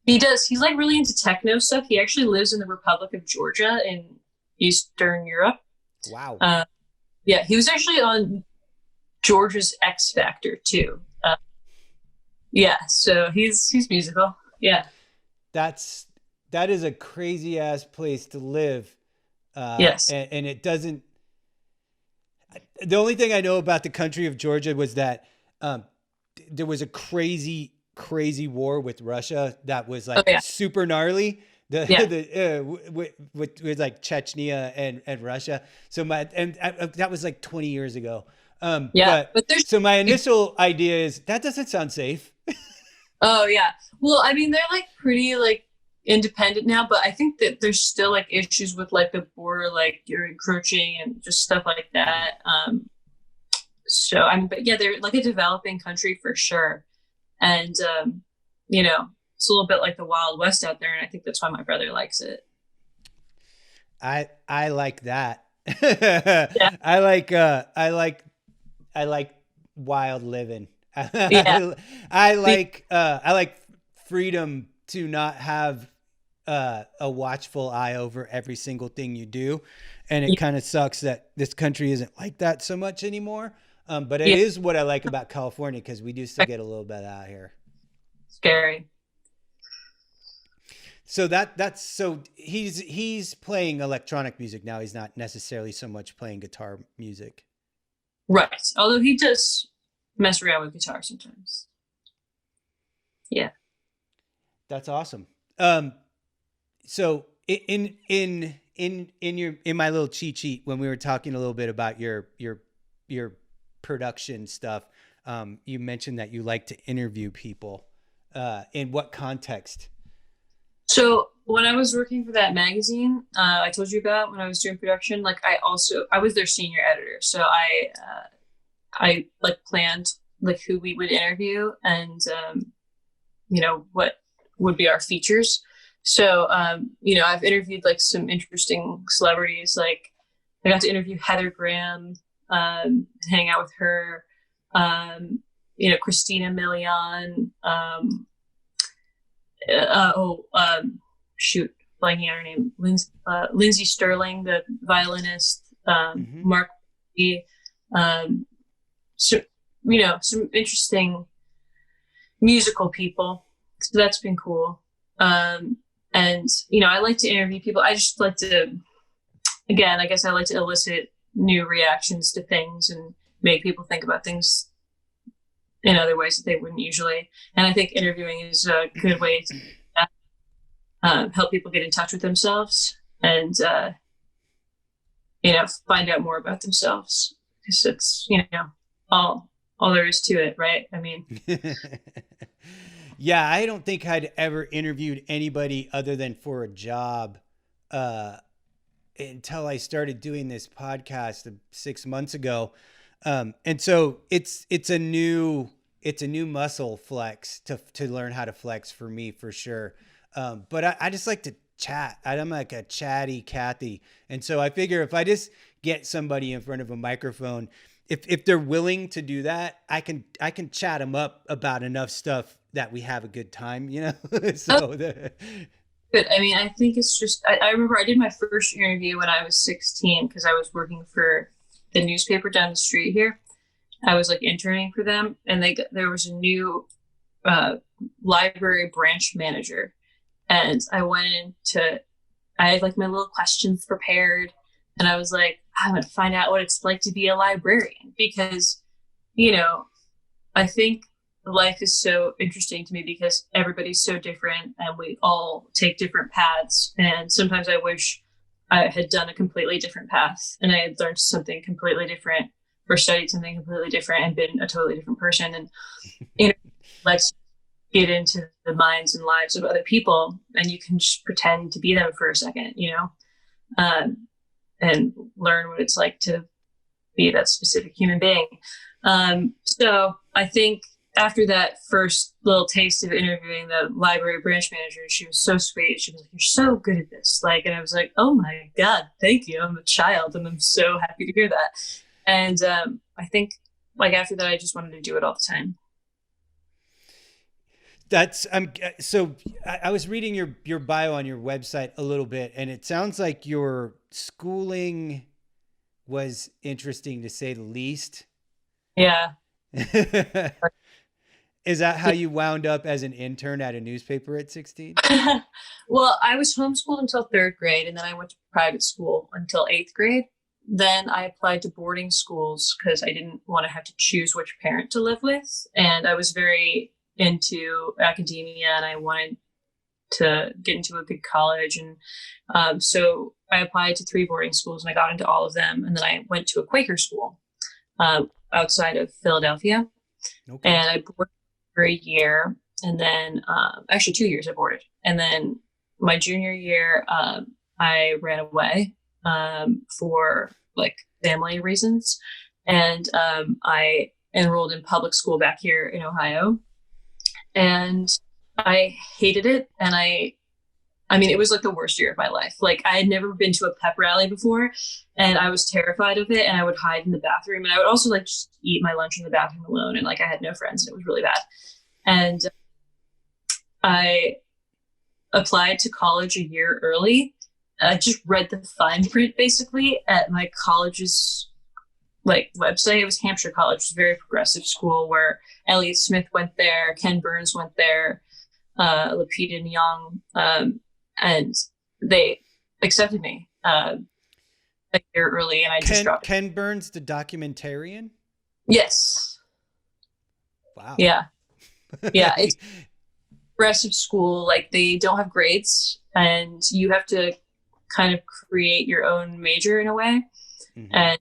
He does. He's like really into techno stuff. He actually lives in the Republic of Georgia in Eastern Europe. Wow. Yeah, he was actually on Georgia's X Factor too. Yeah, so he's musical. Yeah. That is a crazy ass place to live. Yes. And it doesn't. The only thing I know about the country of Georgia was that there was a crazy war with Russia that was like super gnarly. With like Chechnya and Russia. So that was like 20 years ago. So my initial idea is that doesn't sound safe. Oh yeah. Well, I mean, they're like pretty like independent now, but I think that there's still like issues with like the border, like you're encroaching and just stuff like that. So I mean, but yeah, they're like a developing country for sure. And, it's a little bit like the Wild West out there. And I think that's why my brother likes it. I like that. Yeah. I like wild living. Yeah. I like freedom to not have a watchful eye over every single thing you do, and it kind of sucks that this country isn't like that so much anymore. But it Yeah. is what I like about California because we do still get a little bit out here. Scary. So that's so he's playing electronic music now. He's not necessarily so much playing guitar music. Right. Although he does mess around with guitar sometimes. Yeah. That's awesome. So in my little cheat sheet when we were talking a little bit about your production stuff, you mentioned that you like to interview people. In what context? So when I was working for that magazine, I told you about when I was doing production, like I was their senior editor. So I like planned like who we would interview and, what would be our features. So, I've interviewed like some interesting celebrities. Like I got to interview Heather Graham, hang out with her, Christina Milian, shoot, blanking on her name, Lindsay Sterling, the violinist, Mark, so, some interesting musical people. So that's been cool. I like to interview people. I just like to, again, I guess I like to elicit new reactions to things and make people think about things in other ways that they wouldn't usually. And I think interviewing is a good way to help people get in touch with themselves and, find out more about themselves. Because it's, all there is to it, right? I mean, yeah, I don't think I'd ever interviewed anybody other than for a job until I started doing this podcast 6 months ago. And so it's a new muscle flex to learn how to flex for me for sure. But I just like to chat. I'm like a chatty Cathy. And so I figure if I just get somebody in front of a microphone, if they're willing to do that, I can chat them up about enough stuff that we have a good time, But I mean, I think it's just, I remember I did my first interview when I was 16 because I was working for the newspaper down the street here. I was like interning for them, and there was a new library branch manager, and I had like my little questions prepared, and I was like, I want to find out what it's like to be a librarian because, I think life is so interesting to me because everybody's so different and we all take different paths. And sometimes I wish I had done a completely different path and I had learned something completely different or studied something completely different and been a totally different person. And let's get into the minds and lives of other people and you can just pretend to be them for a second, and learn what it's like to be that specific human being. So I think after that first little taste of interviewing the library branch manager, she was so sweet. She was like, "You're so good at this." And I was like, "Oh my God, thank you. I'm a child and I'm so happy to hear that." And I think after that, I just wanted to do it all the time. So I was reading your bio on your website a little bit, and it sounds like your schooling was interesting to say the least. Yeah. Is that how you wound up as an intern at a newspaper at 16? Well, I was homeschooled until third grade, and then I went to private school until eighth grade. Then I applied to boarding schools because I didn't want to have to choose which parent to live with. And I was very into academia and I wanted to get into a good college. And so I applied to 3 boarding schools and I got into all of them. And then I went to a Quaker school outside of Philadelphia. Okay. And I boarded for a year and then actually 2 years I boarded. And then my junior year, I ran away for family reasons. And I enrolled in public school back here in Ohio. And I hated it. And I I mean, it was like the worst year of my life. Like I had never been to a pep rally before and I was terrified of it. And I would hide in the bathroom and I would also like just eat my lunch in the bathroom alone. And like I had no friends and it was really bad. And I applied to college a year early. I just read the fine print basically at my college's like website. It was Hampshire College, it was a very progressive school where Elliott Smith went there, Ken Burns went there, Lupita Nyong, and they accepted me a year early, and I just dropped it. Ken Burns, the documentarian. Yes. Wow. Yeah. Yeah. It's progressive school. Like they don't have grades, and you have to kind of create your own major in a way. Mm-hmm. And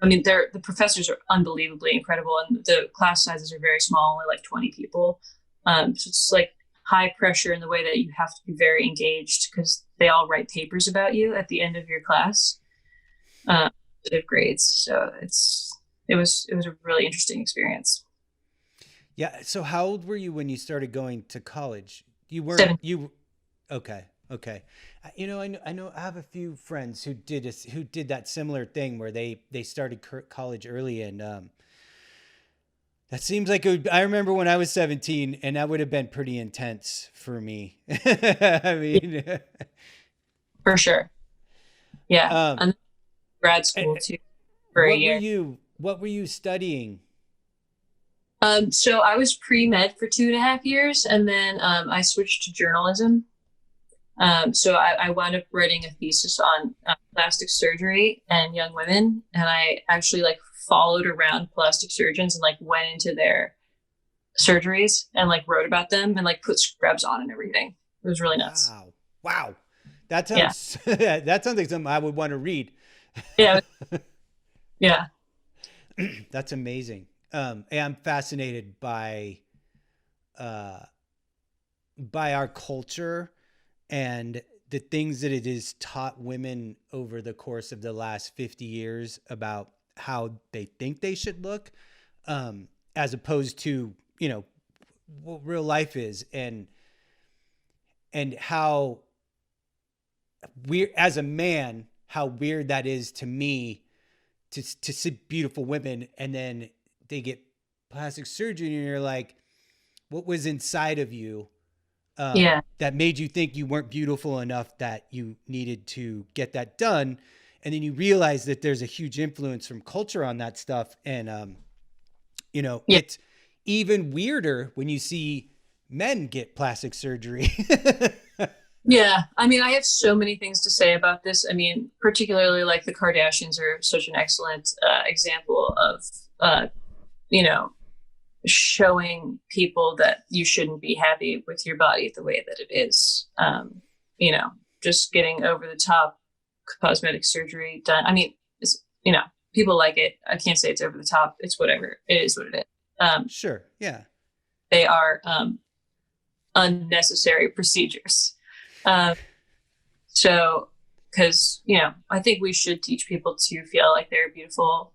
I mean, the professors are unbelievably incredible, and the class sizes are very small, only like 20 people. So it's like high pressure in the way that you have to be very engaged because they all write papers about you at the end of your class, of grades. So it was a really interesting experience. Yeah. So how old were you when you started going to college? You weren't 17. you. Okay. Okay. You know, I know I have a few friends who did that similar thing where they started college early, and that seems like I remember when I was 17 and that would have been pretty intense for me. I mean, for sure. Yeah. And grad school too for a year. What were you studying? So I was pre-med for 2.5 years, and then I switched to journalism. So I wound up writing a thesis on plastic surgery and young women, and I actually like followed around plastic surgeons and like went into their surgeries and like wrote about them and like put scrubs on and everything. It was really nuts. Wow. That sounds that sounds like something I would want to read. Yeah. Yeah. That's amazing. And I'm fascinated by our culture and the things that it has taught women over the course of the last 50 years about how they think they should look, as opposed to, you know, what real life is, and how weird, as a man, how weird that is to me to see beautiful women and then they get plastic surgery and you're like, what was inside of you that made you think you weren't beautiful enough that you needed to get that done? And then you realize that there's a huge influence from culture on that stuff. And, you know, it's even weirder when you see men get plastic surgery. Yeah. I mean, I have so many things to say about this. I mean, particularly like the Kardashians are such an excellent example of, you know, showing people that you shouldn't be happy with your body the way that it is. You know, just getting over the top cosmetic surgery done. I mean, it's, you know, people like it. I can't say it's over the top. It's whatever. It is what it is. Sure. Yeah. They are unnecessary procedures. So, because, you know, I think we should teach people to feel like they're beautiful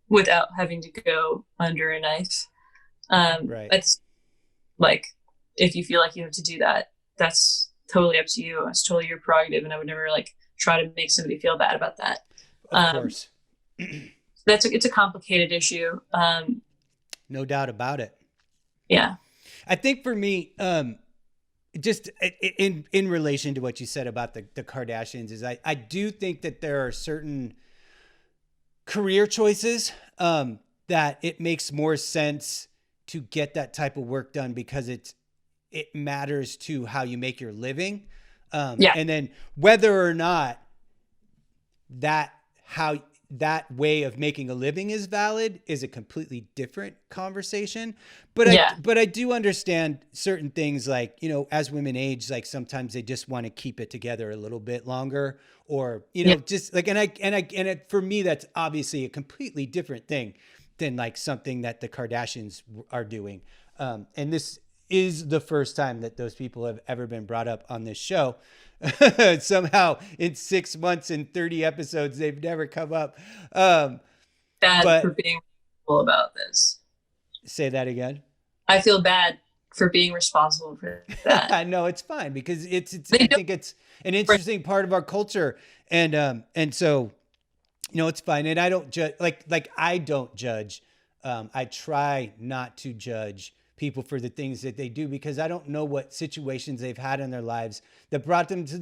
without having to go under a knife. Right. It's like, if you feel like you have to do that, that's totally up to you. It's totally your prerogative. And I would never like try to make somebody feel bad about that. Of course. It's a complicated issue. No doubt about it. Yeah. I think for me, just in relation to what you said about the Kardashians, is I do think that there are certain career choices that it makes more sense to get that type of work done because it matters to how you make your living. And then whether or not that way of making a living is valid is a completely different conversation. But I do understand certain things, like, you know, as women age, like sometimes they just want to keep it together a little bit longer, or, you know, just like, for me, that's obviously a completely different thing than like something that the Kardashians are doing. And this is the first time that those people have ever been brought up on this show. Somehow in 6 months and 30 episodes, they've never come up. Bad for being about this. Say that again. I feel bad for being responsible for that. No, it's fine because They I don't. think it's an interesting part of our culture. And so, it's fine. And I don't judge, like I don't judge. I try not to judge people for the things that they do because I don't know what situations they've had in their lives that brought them to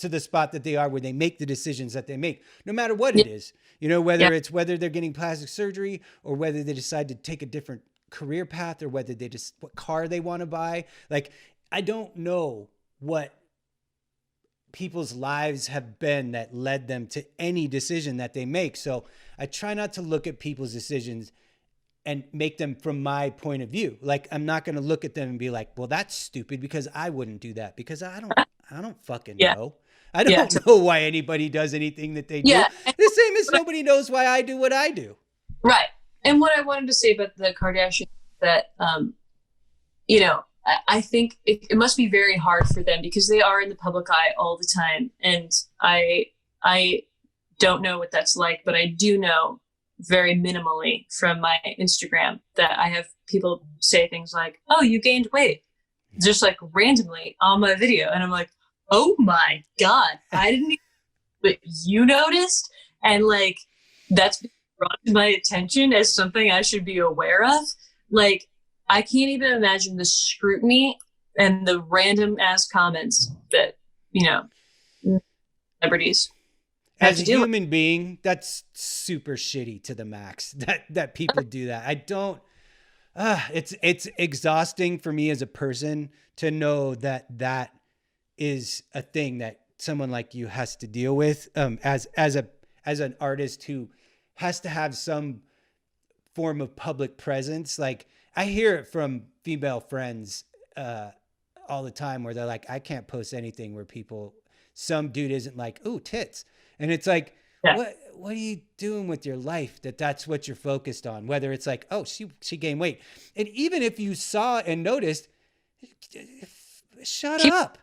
the spot that they are, where they make the decisions that they make, no matter what it is, whether they're getting plastic surgery or whether they decide to take a different career path or whether what car they want to buy. Like, I don't know what people's lives have been that led them to any decision that they make. So I try not to look at people's decisions and make them from my point of view. Like, I'm not going to look at them and be like, well, that's stupid because I wouldn't do that, because I don't fucking know. I don't know why anybody does anything that they do. Yeah. The same as nobody knows why I do what I do. Right. And what I wanted to say about the Kardashians, that, I think it must be very hard for them because they are in the public eye all the time. And I don't know what that's like, but I do know very minimally from my Instagram that I have people say things like, "Oh, you gained weight," just like randomly on my video. And I'm like, oh my God, I didn't even, but you noticed. And like, that's been brought to my attention as something I should be aware of. Like, I can't even imagine the scrutiny and the random ass comments that, celebrities. As a human being, that's super shitty to the max that people do that. I don't, it's exhausting for me as a person to know that is a thing that someone like you has to deal with, as an artist who has to have some form of public presence. Like, I hear it from female friends all the time where they're like, I can't post anything where some dude isn't like, ooh, tits. And it's like, what are you doing with your life that's what you're focused on? Whether it's like, oh, she gained weight. And even if you saw and noticed, shut up.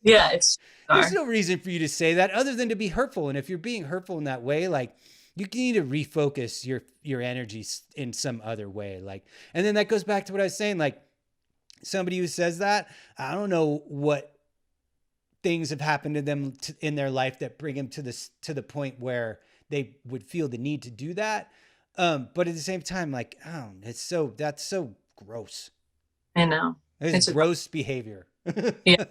Yeah, there's no reason for you to say that other than to be hurtful. And if you're being hurtful in that way, like, you need to refocus your energy in some other way. Like, and then that goes back to what I was saying, like, somebody who says that, I don't know what things have happened to them in their life that bring them to the point where they would feel the need to do that. But at the same time, like, oh, that's so gross. I know. It's gross behavior. Yeah.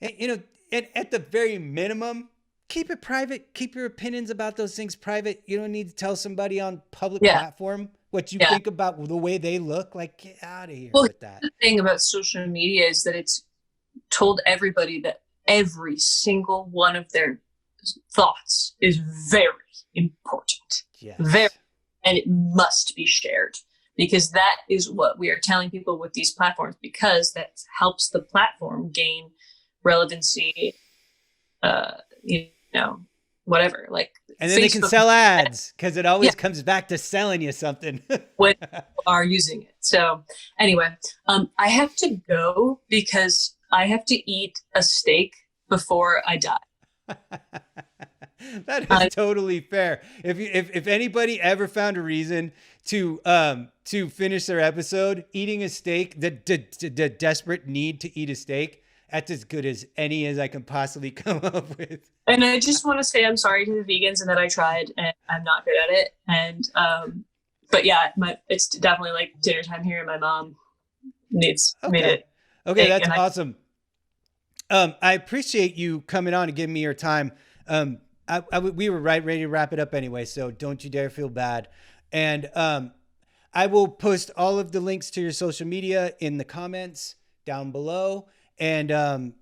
And, at the very minimum, keep it private. Keep your opinions about those things private. You don't need to tell somebody on public platform what you think about the way they look. Like, get out of here with that. The thing about social media is that it's told everybody that every single one of their thoughts is very important. Yes. Very, and it must be shared, because that is what we are telling people with these platforms, because that helps the platform gain relevancy, whatever. Like, and then Facebook, they can sell ads, because it always comes back to selling you something when people are using it. So anyway, I have to go because I have to eat a steak before I die. That is totally fair. If anybody ever found a reason to finish their episode eating a steak, the desperate need to eat a steak, that's as good as any as I can possibly come up with. And I just want to say I'm sorry to the vegans and that I tried and I'm not good at it. And but yeah, it's definitely like dinner time here, and my mom made it. Okay, that's awesome. I appreciate you coming on and giving me your time. We were ready to wrap it up anyway, so don't you dare feel bad. And I will post all of the links to your social media in the comments down below. And I'm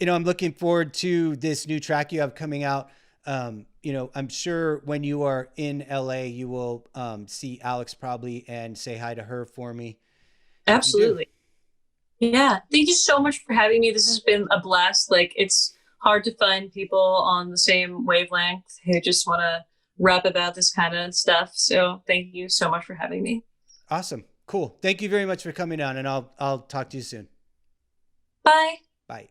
looking forward to this new track you have coming out. I'm sure when you are in LA, you will see Alex probably and say hi to her for me. Absolutely. Yeah. Thank you so much for having me. This has been a blast. Like, it's hard to find people on the same wavelength who just want to rap about this kind of stuff. So thank you so much for having me. Awesome. Cool. Thank you very much for coming on, and I'll talk to you soon. Bye. Bye.